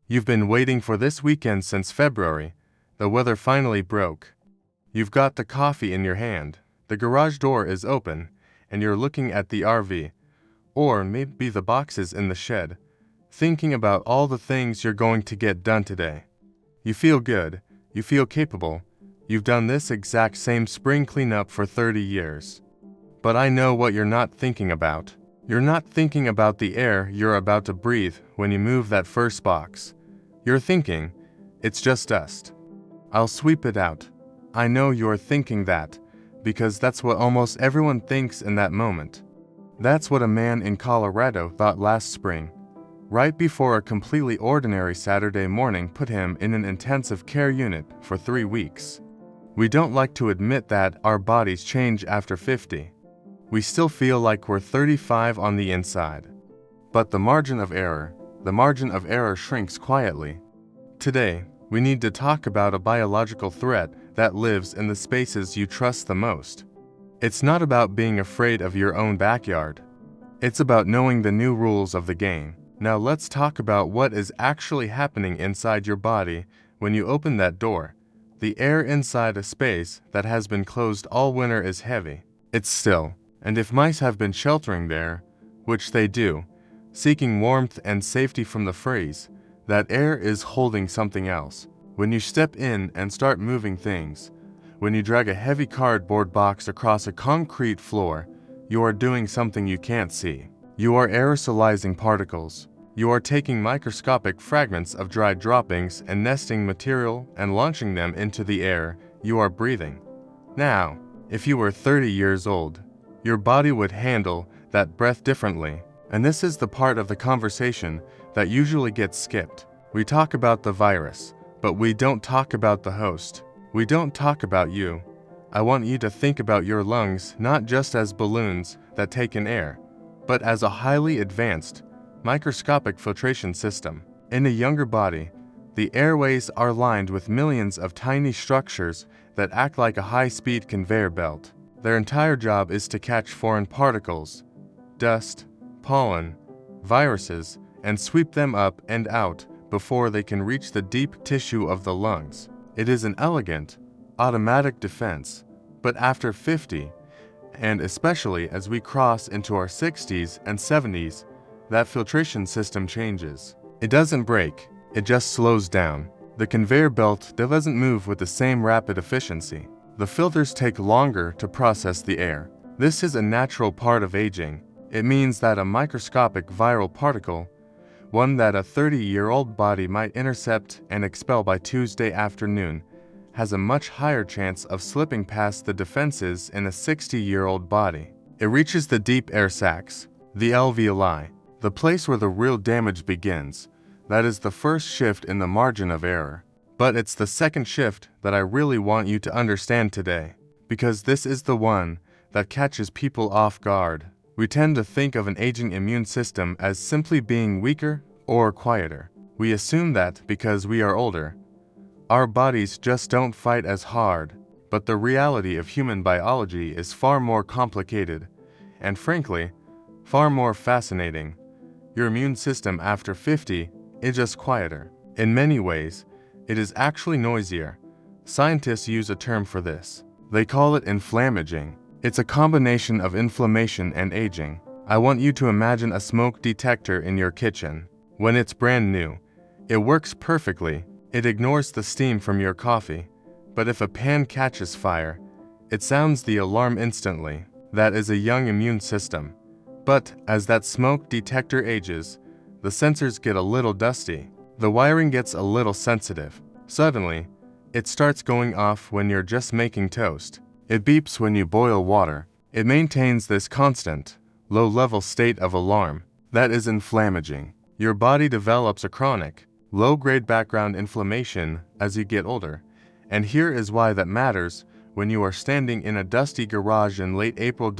You've been waiting for this weekend since February. The weather finally broke. You've got the coffee in your hand, the garage door is open, and you're looking at the RV, or maybe the boxes in the shed, thinking about all the things you're going to get done today. You feel good, you feel capable. You've done this exact same spring cleanup for 30 years. But I know what you're not thinking about. You're not thinking about the air you're about to breathe when you move that first box. You're thinking, it's just dust. I'll sweep it out. I know you're thinking that, because that's what almost everyone thinks in that moment. That's what a man in Colorado thought last spring, right before a completely ordinary Saturday morning put him in an intensive care unit for 3 weeks. We don't like to admit that our bodies change after 50. We still feel like we're 35 on the inside. But the margin of error shrinks quietly. Today, we need to talk about a biological threat that lives in the spaces you trust the most. It's not about being afraid of your own backyard. It's about knowing the new rules of the game. Now let's talk about what is actually happening inside your body when you open that door. The air inside a space that has been closed all winter is heavy. It's still, and if mice have been sheltering there, which they do, seeking warmth and safety from the freeze, that air is holding something else. When you step in and start moving things, when you drag a heavy cardboard box across a concrete floor, you are doing something you can't see. You are aerosolizing particles. You are taking microscopic fragments of dried droppings and nesting material and launching them into the air you are breathing. Now, if you were 30 years old, your body would handle that breath differently. And this is the part of the conversation that usually gets skipped. We talk about the virus, but we don't talk about the host. We don't talk about you. I want you to think about your lungs not just as balloons that take in air, but as a highly advanced, microscopic filtration system. In a younger body, the airways are lined with millions of tiny structures that act like a high-speed conveyor belt. Their entire job is to catch foreign particles, dust, pollen, viruses, and sweep them up and out before they can reach the deep tissue of the lungs. It is an elegant, automatic defense, but after 50, and especially as we cross into our 60s and 70s, that filtration system changes. It doesn't break, it just slows down. The conveyor belt doesn't move with the same rapid efficiency. The filters take longer to process the air. This is a natural part of aging. It means that a microscopic viral particle, one that a 30-year-old body might intercept and expel by Tuesday afternoon, has a much higher chance of slipping past the defenses in a 60-year-old body. It reaches the deep air sacs, the alveoli, the place where the real damage begins. That is the first shift in the margin of error. But it's the second shift that I really want you to understand today, because this is the one that catches people off guard. We tend to think of an aging immune system as simply being weaker or quieter. We assume that because we are older, our bodies just don't fight as hard. But the reality of human biology is far more complicated, and frankly, far more fascinating. Your immune system after 50 is just quieter. In many ways, it is actually noisier. Scientists use a term for this. They call it inflammaging. It's a combination of inflammation and aging. I want you to imagine a smoke detector in your kitchen. When it's brand new, it works perfectly. It ignores the steam from your coffee. But if a pan catches fire, it sounds the alarm instantly. That is a young immune system. But as that smoke detector ages, the sensors get a little dusty. The wiring gets a little sensitive. Suddenly, it starts going off when you're just making toast. It beeps when you boil water. It maintains this constant, low-level state of alarm. That is inflammaging. Your body develops a chronic, low-grade background inflammation as you get older. And here is why that matters when you are standing in a dusty garage in late April.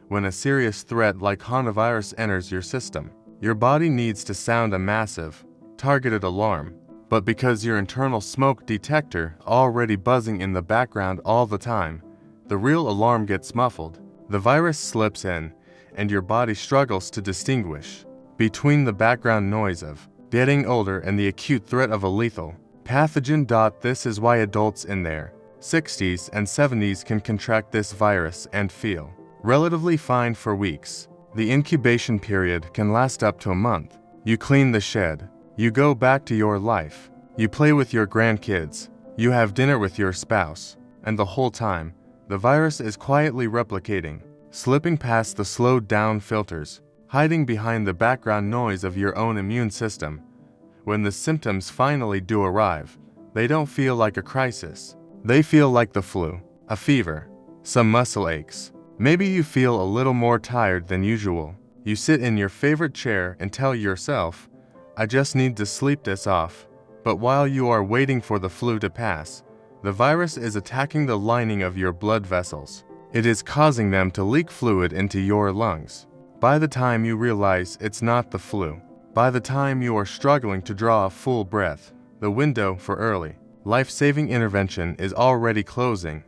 When a serious threat like Hantavirus enters your system. Your body needs to sound a massive, targeted alarm. But because your internal smoke detector already buzzing in the background all the time, the real alarm gets muffled. The virus slips in, and your body struggles to distinguish between the background noise of getting older, and the acute threat of a lethal pathogen. This is why adults in their 60s and 70s can contract this virus and feel relatively fine for weeks. The incubation period can last up to a month. You clean the shed. You go back to your life. You play with your grandkids. You have dinner with your spouse. And the whole time, the virus is quietly replicating, slipping past the slowed down filters, hiding behind the background noise of your own immune system. When the symptoms finally do arrive, they don't feel like a crisis. They feel like the flu, a fever, some muscle aches. Maybe you feel a little more tired than usual. You sit in your favorite chair and tell yourself, I just need to sleep this off. But while you are waiting for the flu to pass, the virus is attacking the lining of your blood vessels. It is causing them to leak fluid into your lungs. By the time you realize it's not the flu, by the time you are struggling to draw a full breath, the window for early, life-saving intervention is already closing.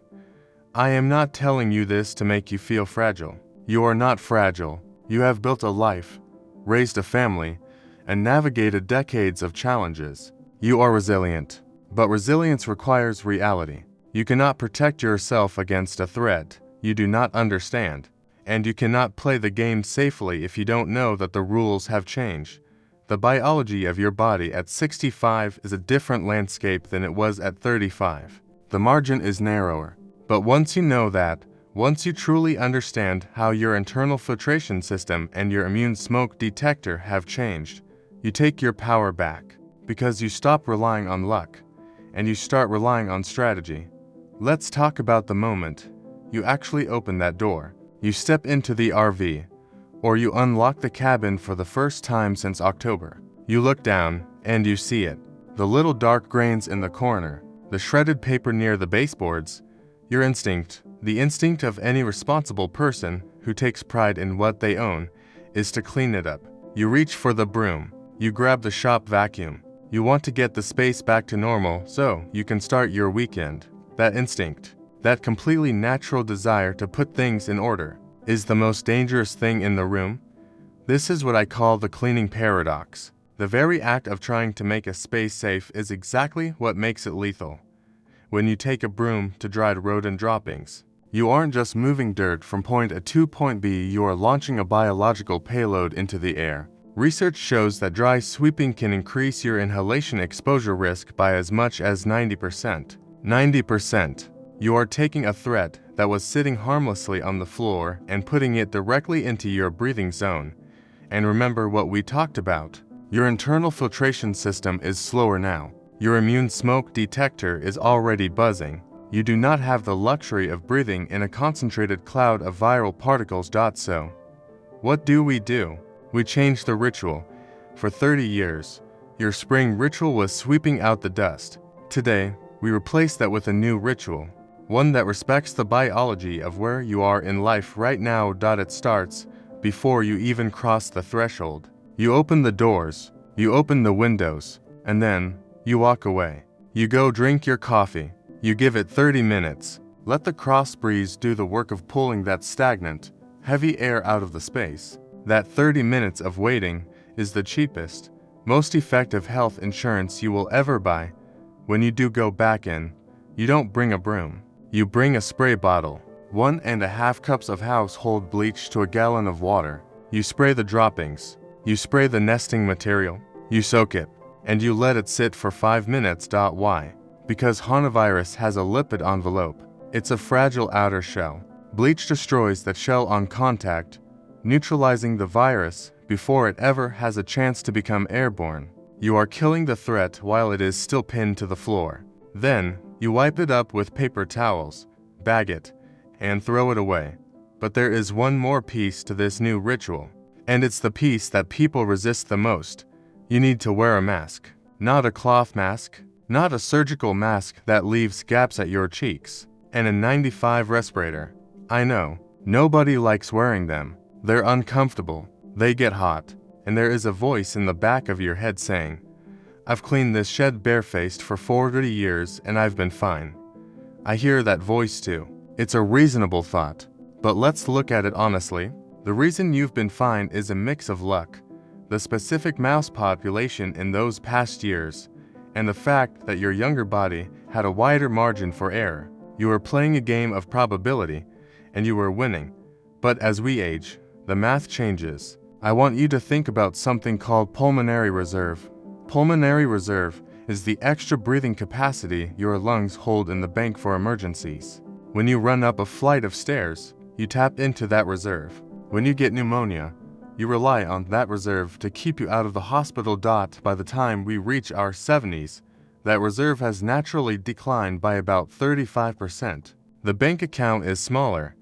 I am not telling you this to make you feel fragile. You are not fragile. You have built a life, raised a family, and navigated decades of challenges. You are resilient. But resilience requires reality. You cannot protect yourself against a threat you do not understand, and you cannot play the game safely if you don't know that the rules have changed. The biology of your body at 65 is a different landscape than it was at 35. The margin is narrower. But once you know that, once you truly understand how your internal filtration system and your immune smoke detector have changed, you take your power back, because you stop relying on luck, and you start relying on strategy. Let's talk about the moment you actually open that door. You step into the RV, or you unlock the cabin for the first time since October. You look down, and you see it. The little dark grains in the corner, the shredded paper near the baseboards. Your instinct, the instinct of any responsible person who takes pride in what they own, is to clean it up. You reach for the broom. You grab the shop vacuum. You want to get the space back to normal so you can start your weekend. That instinct, that completely natural desire to put things in order, is the most dangerous thing in the room. This is what I call the cleaning paradox. The very act of trying to make a space safe is exactly what makes it lethal. When you take a broom to dry rodent droppings, you aren't just moving dirt from point A to point B, you are launching a biological payload into the air. Research shows that dry sweeping can increase your inhalation exposure risk by as much as 90%. 90%. You are taking a threat that was sitting harmlessly on the floor and putting it directly into your breathing zone. And remember what we talked about. Your internal filtration system is slower now. Your immune smoke detector is already buzzing. You do not have the luxury of breathing in a concentrated cloud of viral particles. So, what do? We changed the ritual. For 30 years, your spring ritual was sweeping out the dust. Today, we replace that with a new ritual. One that respects the biology of where you are in life right now. It starts before you even cross the threshold. You open the doors, you open the windows, and then you walk away. You go drink your coffee. You give it 30 minutes. Let the cross breeze do the work of pulling that stagnant, heavy air out of the space. That 30 minutes of waiting is the cheapest, most effective health insurance you will ever buy. When you do go back in, you don't bring a broom. You bring a spray bottle, 1.5 cups of household bleach to a gallon of water. You spray the droppings. You spray the nesting material. You soak it, and you let it sit for 5 minutes. Why? Because Hantavirus has a lipid envelope. It's a fragile outer shell. Bleach destroys that shell on contact, neutralizing the virus before it ever has a chance to become airborne. You are killing the threat while it is still pinned to the floor. Then, you wipe it up with paper towels, bag it, and throw it away. But there is one more piece to this new ritual, and it's the piece that people resist the most. You need to wear a mask. Not a cloth mask, not a surgical mask that leaves gaps at your cheeks, and a 95 respirator. I know, nobody likes wearing them. They're uncomfortable, they get hot, and there is a voice in the back of your head saying, I've cleaned this shed barefaced for 40 years and I've been fine. I hear that voice too. It's a reasonable thought. But let's look at it honestly. The reason you've been fine is a mix of luck. the specific mouse population in those past years, and the fact that your younger body had a wider margin for error. You were playing a game of probability, and you were winning. But as we age, the math changes. I want you to think about something called pulmonary reserve. Pulmonary reserve is the extra breathing capacity your lungs hold in the bank for emergencies. When you run up a flight of stairs, you tap into that reserve. When you get pneumonia, you rely on that reserve to keep you out of the hospital. By the time we reach our 70s, that reserve has naturally declined by about 35%. The bank account is smaller.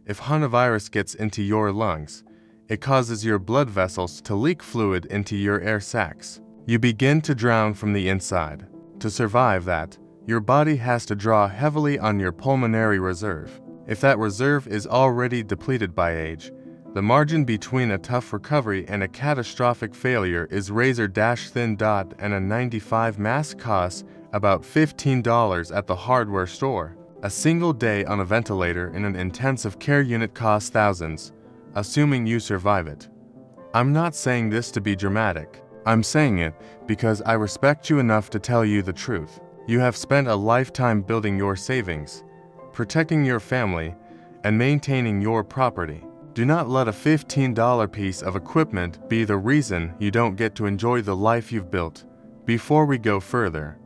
If Hantavirus gets into your lungs, it causes your blood vessels to leak fluid into your air sacs. You begin to drown from the inside. To survive that, your body has to draw heavily on your pulmonary reserve. If that reserve is already depleted by age, the margin between a tough recovery and a catastrophic failure is razor-thin. And a 95 mask costs about $15 at the hardware store. A single day on a ventilator in an intensive care unit costs thousands, assuming you survive it. I'm not saying this to be dramatic. I'm saying it because I respect you enough to tell you the truth. You have spent a lifetime building your savings, protecting your family, and maintaining your property. Do not let a $15 piece of equipment be the reason you don't get to enjoy the life you've built. Before we go further,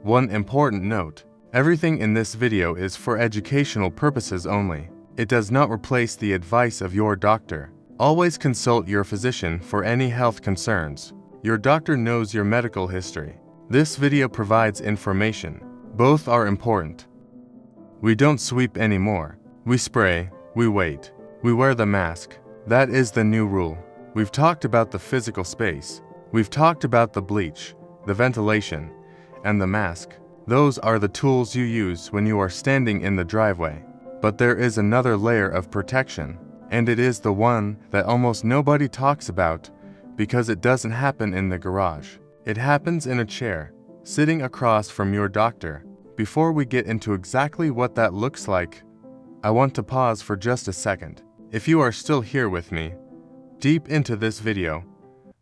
one important note: everything in this video is for educational purposes only. It does not replace the advice of your doctor. Always consult your physician for any health concerns. Your doctor knows your medical history. This video provides information. Both are important. We don't sweep anymore. We spray, we wait. We wear the mask. That is the new rule. We've talked about the physical space. We've talked about the bleach, the ventilation, and the mask. Those are the tools you use when you are standing in the driveway. But there is another layer of protection, and it is the one that almost nobody talks about because it doesn't happen in the garage. It happens in a chair, sitting across from your doctor. Before we get into exactly what that looks like, I want to pause for just a second. If you are still here with me, deep into this video,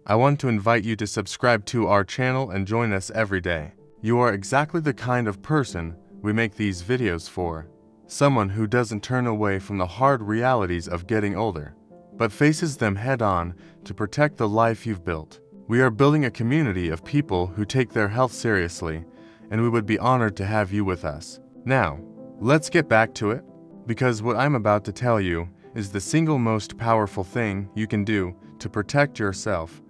I want to invite you to subscribe to our channel and join us every day. You are exactly the kind of person we make these videos for. Someone who doesn't turn away from the hard realities of getting older, but faces them head-on to protect the life you've built. We are building a community of people who take their health seriously, and we would be honored to have you with us. Now, let's get back to it, because what I'm about to tell you is the single most powerful thing you can do to protect yourself,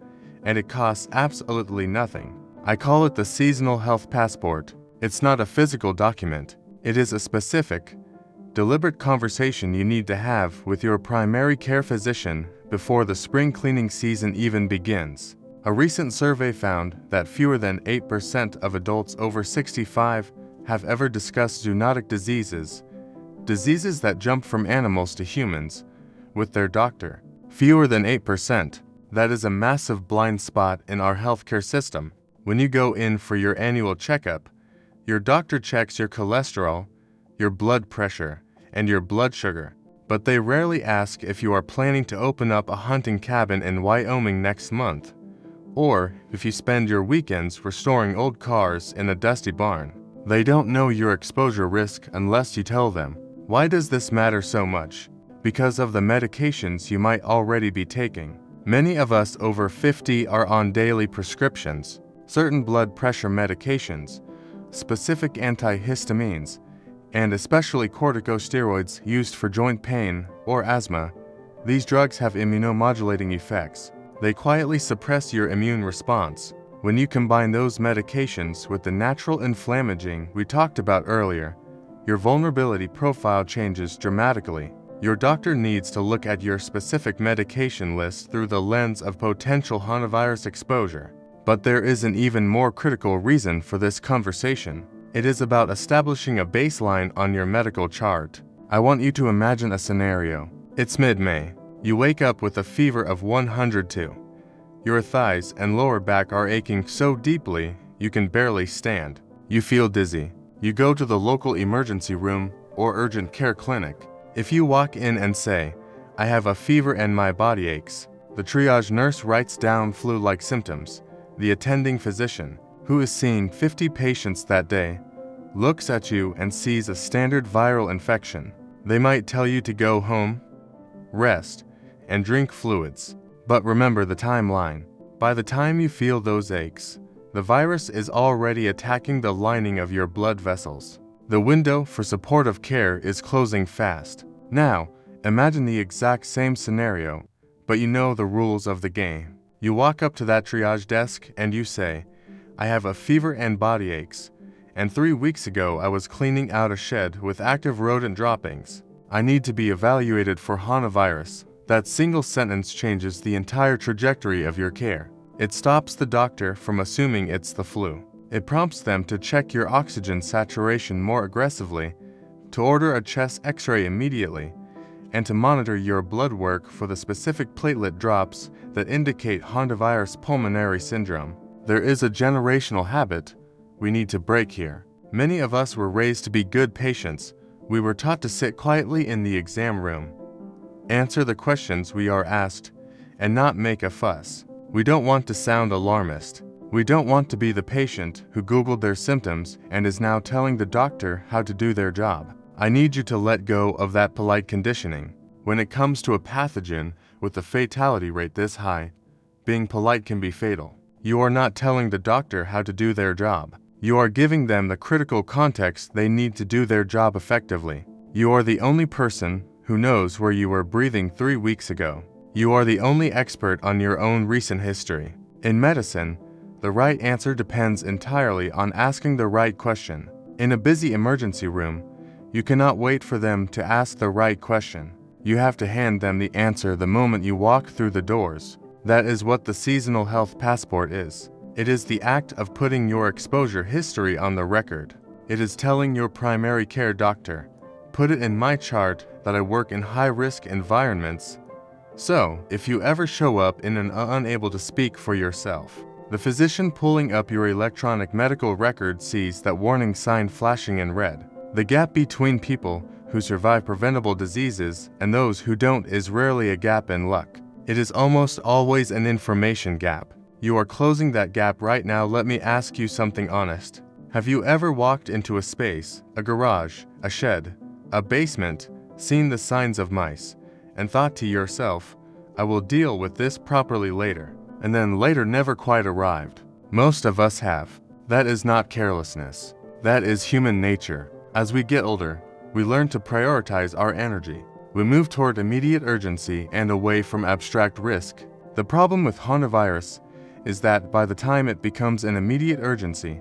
and it costs absolutely nothing. I call it the seasonal health passport. It's not a physical document. It is a specific, deliberate conversation you need to have with your primary care physician before the spring cleaning season even begins. A recent survey found that fewer than 8% of adults over 65 have ever discussed zoonotic diseases that jump from animals to humans, with their doctor. Fewer than 8%. That is a massive blind spot in our healthcare system. When you go in for your annual checkup, your doctor checks your cholesterol, your blood pressure, and your blood sugar, but they rarely ask if you are planning to open up a hunting cabin in Wyoming next month, or if you spend your weekends restoring old cars in a dusty barn. They don't know your exposure risk unless you tell them. Why does this matter so much? Because of the medications you might already be taking. Many of us over 50 are on daily prescriptions, certain blood pressure medications, specific antihistamines, and especially corticosteroids used for joint pain or asthma. These drugs have immunomodulating effects. They quietly suppress your immune response. When you combine those medications with the natural inflammaging we talked about earlier, your vulnerability profile changes dramatically. Your doctor needs to look at your specific medication list through the lens of potential Hantavirus exposure. But there is an even more critical reason for this conversation. It is about establishing a baseline on your medical chart. I want you to imagine a scenario. It's mid-May. You wake up with a fever of 102. Your thighs and lower back are aching so deeply you can barely stand. You feel dizzy. You go to the local emergency room or urgent care clinic. If you walk in and say, "I have a fever and my body aches," The triage nurse writes down flu-like symptoms. The attending physician, who is seeing 50 patients that day, looks at you and sees a standard viral infection. They might tell you to go home, rest, and drink fluids. But remember the timeline. By the time you feel those aches, the virus is already attacking the lining of your blood vessels. The window for supportive care is closing fast. Now, imagine the exact same scenario, but you know the rules of the game. You walk up to that triage desk and you say, "I have a fever and body aches, and 3 weeks ago I was cleaning out a shed with active rodent droppings. I need to be evaluated for Hantavirus." That single sentence changes the entire trajectory of your care. It stops the doctor from assuming it's the flu. It prompts them to check your oxygen saturation more aggressively, to order a chest X-ray immediately, and to monitor your blood work for the specific platelet drops that indicate Hantavirus pulmonary syndrome. There is a generational habit we need to break here. Many of us were raised to be good patients. We were taught to sit quietly in the exam room, answer the questions we are asked, and not make a fuss. We don't want to sound alarmist. We don't want to be the patient who Googled their symptoms and is now telling the doctor how to do their job. I need you to let go of that polite conditioning. When it comes to a pathogen with a fatality rate this high, being polite can be fatal. You are not telling the doctor how to do their job. You are giving them the critical context they need to do their job effectively. You are the only person who knows where you were breathing 3 weeks ago. You are the only expert on your own recent history. In medicine, the right answer depends entirely on asking the right question. In a busy emergency room, you cannot wait for them to ask the right question. You have to hand them the answer the moment you walk through the doors. That is what the seasonal health passport is. It is the act of putting your exposure history on the record. It is telling your primary care doctor, "Put it in my chart that I work in high-risk environments." So, if you ever show up in an unable to speak for yourself, the physician pulling up your electronic medical record sees that warning sign flashing in red. The gap between people who survive preventable diseases and those who don't is rarely a gap in luck. It is almost always an information gap. You are closing that gap right now. Let me ask you something honest. Have you ever walked into a space, a garage, a shed, a basement, seen the signs of mice, and thought to yourself, "I will deal with this properly later," and then later never quite arrived? Most of us have. That is not carelessness. That is human nature. As we get older, we learn to prioritize our energy. We move toward immediate urgency and away from abstract risk. The problem with Hantavirus is that by the time it becomes an immediate urgency,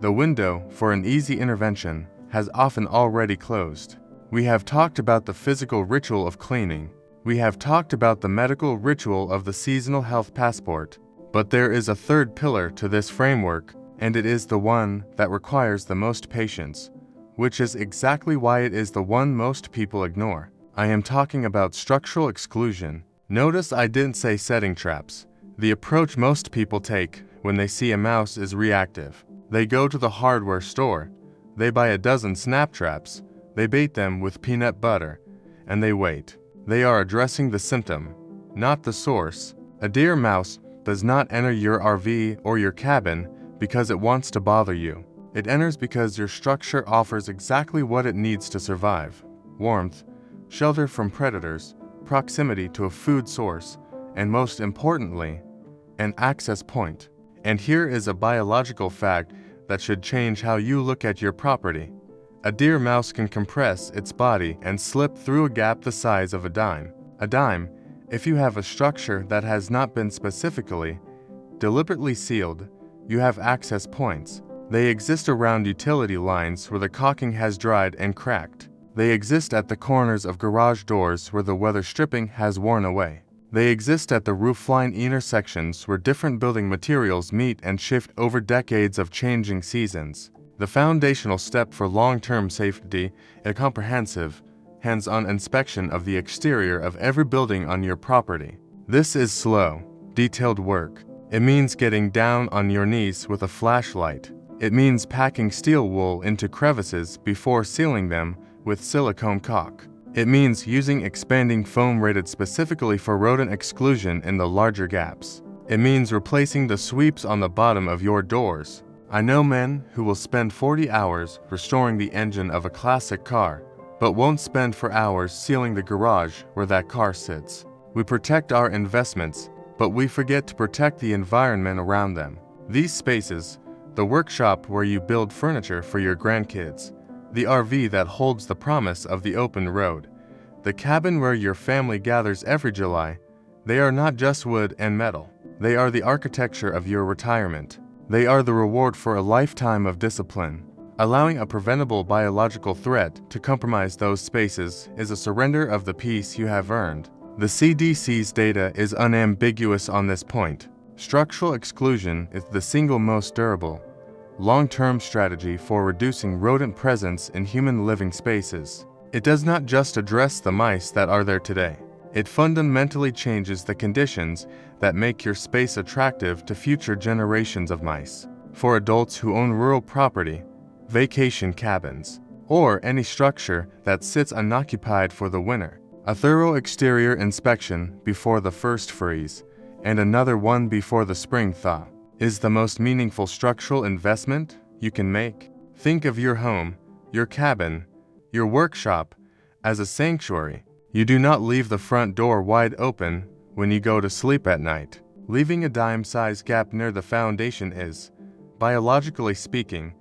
the window for an easy intervention has often already closed. We have talked about the physical ritual of cleaning. We have talked about the medical ritual of the seasonal health passport. But there is a third pillar to this framework, and it is the one that requires the most patience, which is exactly why it is the one most people ignore. I am talking about structural exclusion. Notice I didn't say setting traps. The approach most people take when they see a mouse is reactive. They go to the hardware store, they buy a dozen snap traps, they bait them with peanut butter, and they wait. They are addressing the symptom, not the source. A deer mouse does not enter your RV or your cabin because it wants to bother you. It enters because your structure offers exactly what it needs to survive: warmth, shelter from predators, proximity to a food source, and most importantly, an access point. And here is a biological fact that should change how you look at your property. A deer mouse can compress its body and slip through a gap the size of a dime. A dime, if you have a structure that has not been specifically, deliberately sealed, you have access points. They exist around utility lines where the caulking has dried and cracked. They exist at the corners of garage doors where the weather stripping has worn away. They exist at the roofline intersections where different building materials meet and shift over decades of changing seasons. The foundational step for long-term safety, a comprehensive, hands-on inspection of the exterior of every building on your property. This is slow, detailed work. It means getting down on your knees with a flashlight. It means packing steel wool into crevices before sealing them with silicone caulk. It means using expanding foam rated specifically for rodent exclusion in the larger gaps. It means replacing the sweeps on the bottom of your doors. I know men who will spend 40 hours restoring the engine of a classic car, but won't spend for hours sealing the garage where that car sits. We protect our investments, but we forget to protect the environment around them. These spaces, the workshop where you build furniture for your grandkids, the RV that holds the promise of the open road, the cabin where your family gathers every July, they are not just wood and metal. They are the architecture of your retirement. They are the reward for a lifetime of discipline. Allowing a preventable biological threat to compromise those spaces is a surrender of the peace you have earned. The CDC's data is unambiguous on this point. Structural exclusion is the single most durable, long-term strategy for reducing rodent presence in human living spaces. It does not just address the mice that are there today. It fundamentally changes the conditions that make your space attractive to future generations of mice. For adults who own rural property, vacation cabins, or any structure that sits unoccupied for the winter, a thorough exterior inspection before the first freeze, and another one before the spring thaw, is the most meaningful structural investment you can make. Think of your home, your cabin, your workshop as a sanctuary. You do not leave the front door wide open when you go to sleep at night. Leaving a dime-sized gap near the foundation is, biologically speaking,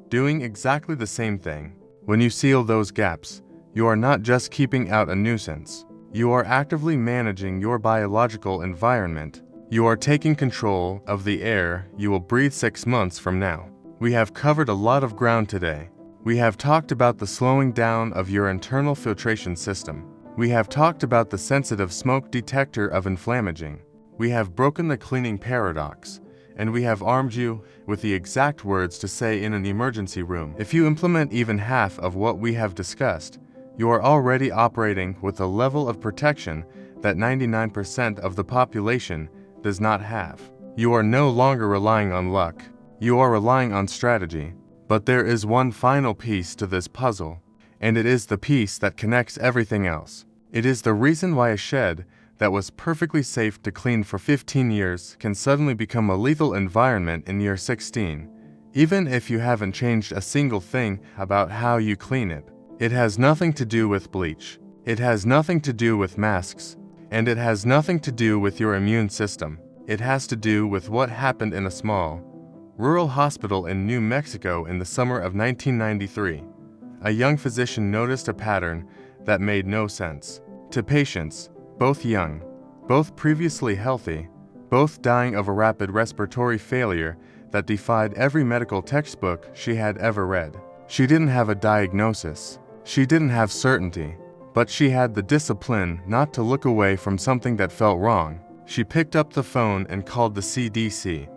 doing exactly the same thing. When you seal those gaps, you are not just keeping out a nuisance. You are actively managing your biological environment. You are taking control of the air you will breathe 6 months from now. We have covered a lot of ground today. We have talked about the slowing down of your internal filtration system. We have talked about the sensitive smoke detector of inflammaging. We have broken the cleaning paradox, and we have armed you with the exact words to say in an emergency room. If you implement even half of what we have discussed, you are already operating with a level of protection that 99% of the population does not have. You are no longer relying on luck. You are relying on strategy. But there is one final piece to this puzzle, and it is the piece that connects everything else. It is the reason why a shed that was perfectly safe to clean for 15 years can suddenly become a lethal environment in year 16, even if you haven't changed a single thing about how you clean it. It has nothing to do with bleach. It has nothing to do with masks. And it has nothing to do with your immune system. It has to do with what happened in a small, rural hospital in New Mexico in the summer of 1993. A young physician noticed a pattern that made no sense. To patients, both young, both previously healthy, both dying of a rapid respiratory failure that defied every medical textbook she had ever read. She didn't have a diagnosis. She didn't have certainty. But she had the discipline not to look away from something that felt wrong. She picked up the phone and called the CDC.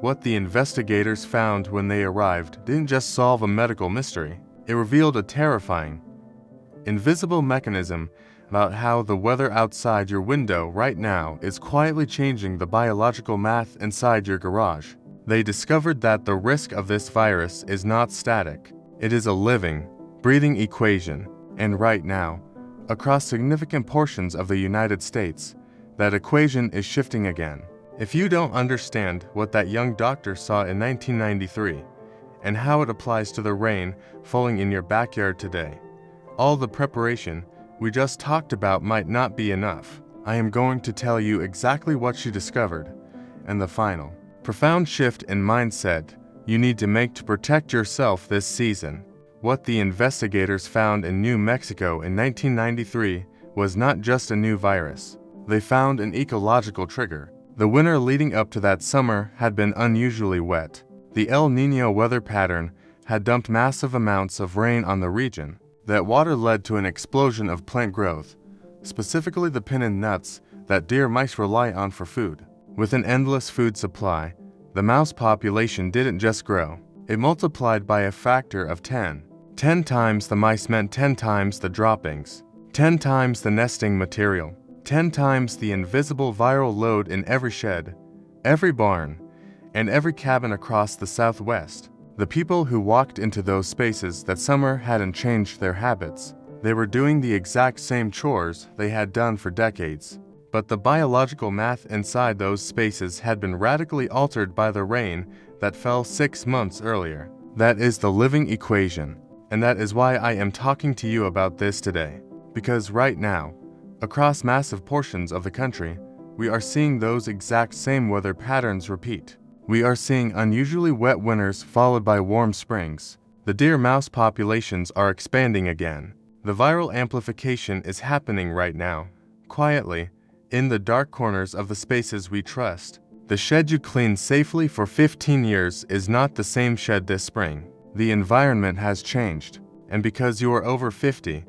What the investigators found when they arrived didn't just solve a medical mystery. It revealed a terrifying, invisible mechanism about how the weather outside your window right now is quietly changing the biological math inside your garage. They discovered that the risk of this virus is not static. It is a living, breathing equation. And right now, across significant portions of the United States, that equation is shifting again. If you don't understand what that young doctor saw in 1993 and how it applies to the rain falling in your backyard today, all the preparation we just talked about might not be enough. I am going to tell you exactly what she discovered and the final, profound shift in mindset you need to make to protect yourself this season. What the investigators found in New Mexico in 1993 was not just a new virus. They found an ecological trigger. The winter leading up to that summer had been unusually wet. The El Niño weather pattern had dumped massive amounts of rain on the region. That water led to an explosion of plant growth, specifically the pinnon nuts that deer mice rely on for food. With an endless food supply, the mouse population didn't just grow. It multiplied by a factor of 10. 10 times the mice meant 10 times the droppings, 10 times the nesting material, 10 times the invisible viral load in every shed, every barn, and every cabin across the Southwest. The people who walked into those spaces that summer hadn't changed their habits. They were doing the exact same chores they had done for decades. But the biological math inside those spaces had been radically altered by the rain that fell 6 months earlier. That is the living equation. And that is why I am talking to you about this today. Because right now, across massive portions of the country, we are seeing those exact same weather patterns repeat. We are seeing unusually wet winters followed by warm springs. The deer mouse populations are expanding again. The viral amplification is happening right now, quietly, in the dark corners of the spaces we trust. The shed you cleaned safely for 15 years is not the same shed this spring. The environment has changed. And because you are over 50,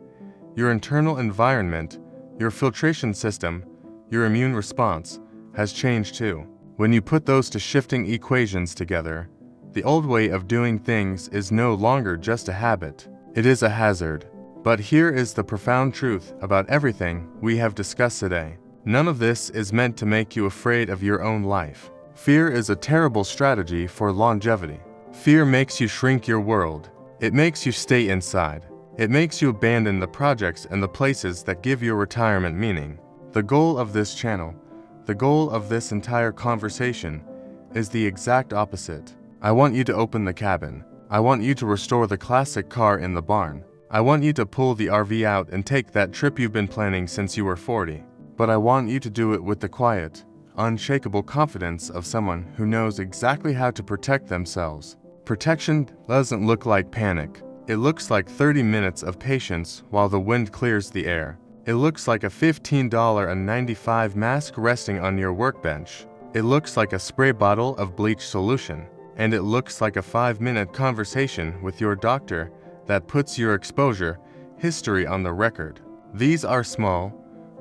your internal environment, your filtration system, your immune response has changed too. When you put those two shifting equations together, the old way of doing things is no longer just a habit. It is a hazard. But here is the profound truth about everything we have discussed today. None of this is meant to make you afraid of your own life. Fear is a terrible strategy for longevity. Fear makes you shrink your world. It makes you stay inside. It makes you abandon the projects and the places that give your retirement meaning. The goal of this channel, the goal of this entire conversation, is the exact opposite. I want you to open the cabin. I want you to restore the classic car in the barn. I want you to pull the RV out and take that trip you've been planning since you were 40. But I want you to do it with the quiet, unshakable confidence of someone who knows exactly how to protect themselves. Protection doesn't look like panic. It looks like 30 minutes of patience while the wind clears the air. It looks like a $15.95 mask resting on your workbench. It looks like a spray bottle of bleach solution. And it looks like a 5-minute conversation with your doctor that puts your exposure history on the record. These are small,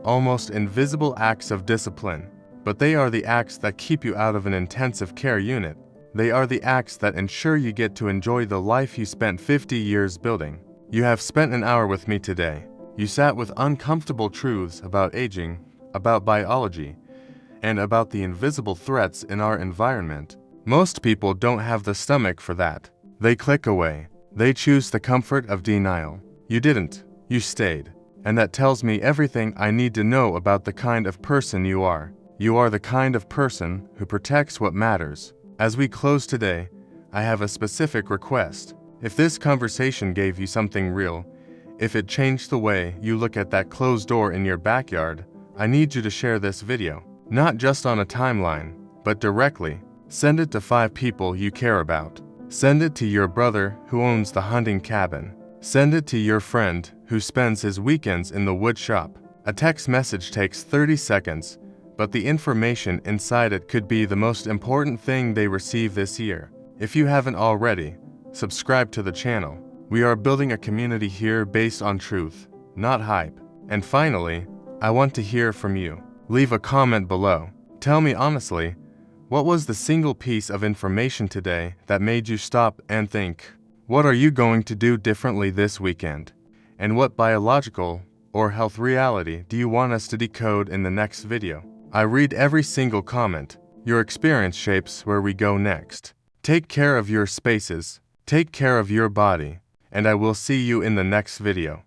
almost invisible acts of discipline, but they are the acts that keep you out of an intensive care unit. They are the acts that ensure you get to enjoy the life you spent 50 years building. You have spent an hour with me today. You sat with uncomfortable truths about aging, about biology, and about the invisible threats in our environment. Most people don't have the stomach for that. They click away. They choose the comfort of denial. You didn't. You stayed. And that tells me everything I need to know about the kind of person you are. You are the kind of person who protects what matters. As we close today, I have a specific request. If this conversation gave you something real, if it changed the way you look at that closed door in your backyard, I need you to share this video. Not just on a timeline, but directly. Send it to 5 people you care about. Send it to your brother who owns the hunting cabin. Send it to your friend who spends his weekends in the wood shop. A text message takes 30 seconds, but the information inside it could be the most important thing they receive this year. If you haven't already, subscribe to the channel. We are building a community here based on truth, not hype. And finally, I want to hear from you. Leave a comment below. Tell me honestly, what was the single piece of information today that made you stop and think? What are you going to do differently this weekend? And what biological or health reality do you want us to decode in the next video? I read every single comment. Your experience shapes where we go next. Take care of your spaces, take care of your body, and I will see you in the next video.